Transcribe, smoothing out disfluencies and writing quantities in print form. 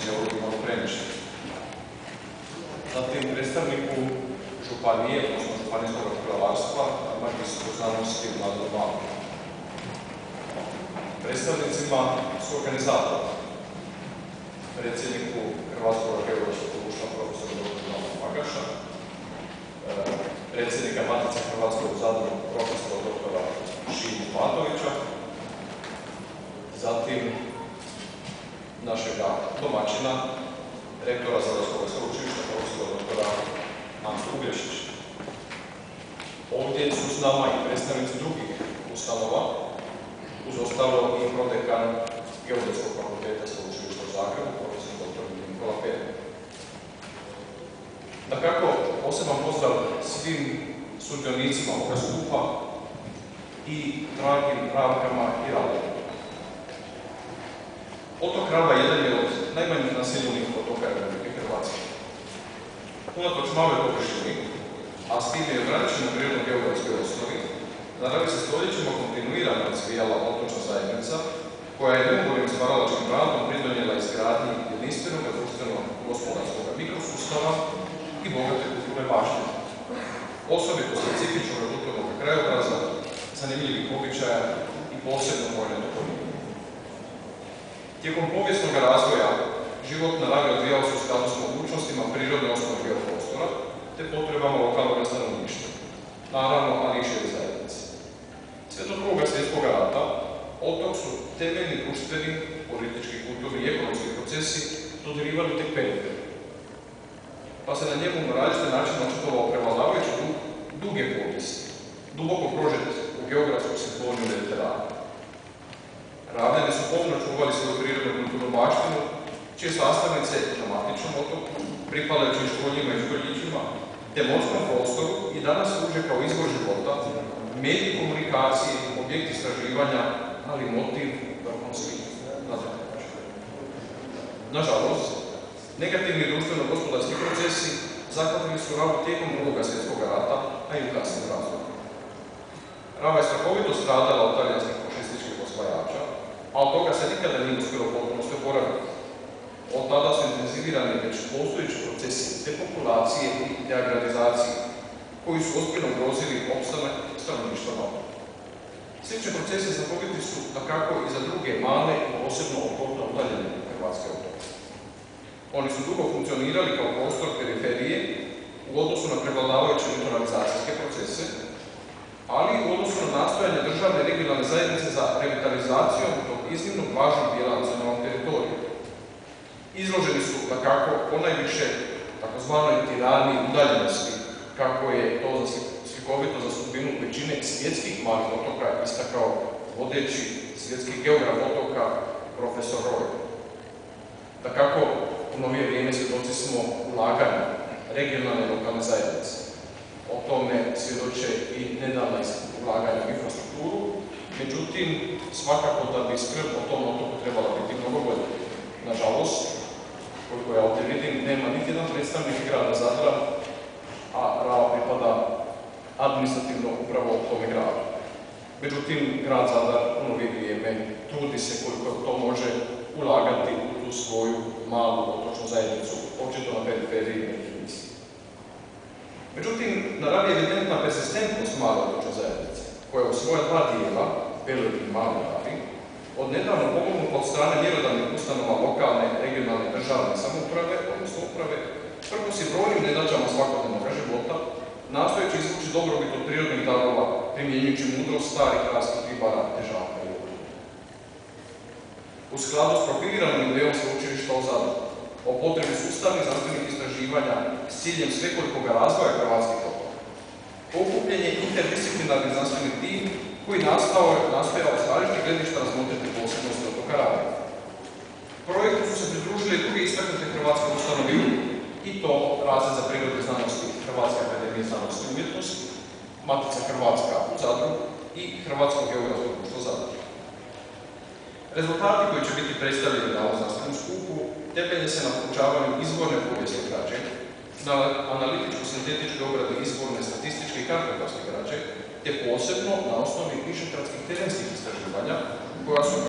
dijelu imali premještaj. Zatim predstavniku županije, odnosno županijskog poglavarstva, magistru znanosti Mladen Bauk. Predstavnicima su organizatora, predsjedniku Hrvatskog geografskog društva profesora dr. Mladen Pagaša, predsjednika Matice Hrvatskog u Zadru profesora dr. Šimu Vladovića, zatim našega domaćina, rektora Zadarskog sveučilišta profesora dr. Antu Ugrešića. Ovdje su s nama i predstavnici drugih ustanova, uz ostalo i prodekan Geodetskog fakulteta sveučilišta u Zagrebu, profesor dr. Nikola Perna. Dakako, poseban pozdrav svim sudionicima ovoga skupa i dragim Ravkama i Ravljama. Otok Rava jedan je od najmanjih naseljenih otoka Republike Hrvatske. Unatoč maloj površini, a s tim je ograničeno prirodno-geografskoj osnovi, na Ravi se stoljećima kontinuirano razvijala otočna zajednica, koja je neumornim stvaralačkim radom pridonijela izgradnji jedinstvenog društvenog gospodarskog mikrosustava i bogate kulturne baštine, osobito specifičnog kulturnog krajobraza, zanimljivih običaja i posebno vojne okoline. Tijekom povijesnog razvoja život na Ravi odvijao se u skladu s mogućnostima prirodne osnove geoprostora te potrebama lokalnog stanovništva, naravno, ali i šire zajednice. Sve do Drugog svjetskog rata otok su temeljni društveni, politički, kulturni i ekonomski procesi dodirivali tek periferno, pa se na njemu na različite načine očitovao prevladavajući duh duge povijesti, duboko prožet u geografsku simfoniju Mediterana. Ravljani su pomno čuvali svoju prirodnu kulturnu baštinu, čije sastavnice na matičnom otoku, pripadajući školjima i školjićima, te morskom prostoru i danas služe kao izvor života, medij komunikacije, objekt istraživanja, ali motiv vrhunskih nadredača. Nažalost, negativni društveno-gospodarski procesi zahvatili su Ravu tijekom Drugog svjetskog rata, a i u kasnim razdoblju. Rava je strahovito stradala od talijanskih fašističkih osvajača, a od toga se nikada nije uspjelo potpunosti oporaviti. Od tada su intenzivirani već postojeći procesi depopulacije i deagradizacije, koji su ozbiljno ugrozili opstanak stanovništva na otoku. Slični procesi znakoviti su dakako i za druge male i posebno okolno udaljene hrvatske otoke. Oni su dugo funkcionirali kao prostor periferije u odnosu na prevladavajuće litoravizacijske procese, ali i u odnosu na nastojanje državne i regionalne zajednice za revitalizacijom tog iznimno važnog dijela nacionalnog teritorija. Izloženi su dakako ponajviše takozvanoj tiraniji udaljenosti, kako je to slikovito za sudbinu većine svjetskih malih otoka istakao vodeći svjetski geograf otoka profesor Roy. Dakako, u novije vrijeme svjedoci smo ulaganja regionalne i lokalne zajednice. O tome svjedoče i nedavna ulaganja u infrastrukturu, međutim, svakako da bi skrb o tom otoku trebala biti mnogo bolja. Nažalost, koliko ja ovdje vidim, nema niti jedan predstavnik grada Zadra, a Rava pripada administrativno upravo u tome gradu. Međutim, grad Zadar u novije vrijeme trudi se koliko to može ulagati u tu svoju malu otočnu zajednicu, očito na periferiji nekih misli. Međutim, na Ravi je evidentna persistentnost male otočne zajednice, koja u svoja dva dijela, Velikoj i Maloj Ravi, od nedavno pomognuta od strane mjerodavnih ustanova lokalne, regionalne, državne samouprave, odnosno uprave, prkosi brojnim nedaćama svakodnevnog života, nastojeći izvući dobrobit od prirodnih darova, primjenjujući mudrost starih hrvatskih ribara, težaka i okolja. U skladu s profiliranom idejom sveučilišta u Zadru, o potrebi sustavnih znanstvenih istraživanja s ciljem svekolikog razvoja hrvatskih otoka, okupljen je interdisciplinarni znanstveni tim koji nastojao s različitih gledišta razmotriti posebnosti otoka Rave. Projektu su se pridružili druge istaknute hrvatske ustanove i to Razred za prirodne znanosti Hrvatske akademije znanosti i umjetnosti, Matica Hrvatska u Zadru i Hrvatsko geografsko društvo Zadar. Rezultati koji će biti predstavljeni na ovom znanstvenom skupu temelje se na proučavanju izvorne povijesne građe, na analitičko-sintetičkoj obradi izvorne statističke i kartografske građe, te posebno na osnovi višekratskih terenskih istraživanja koja su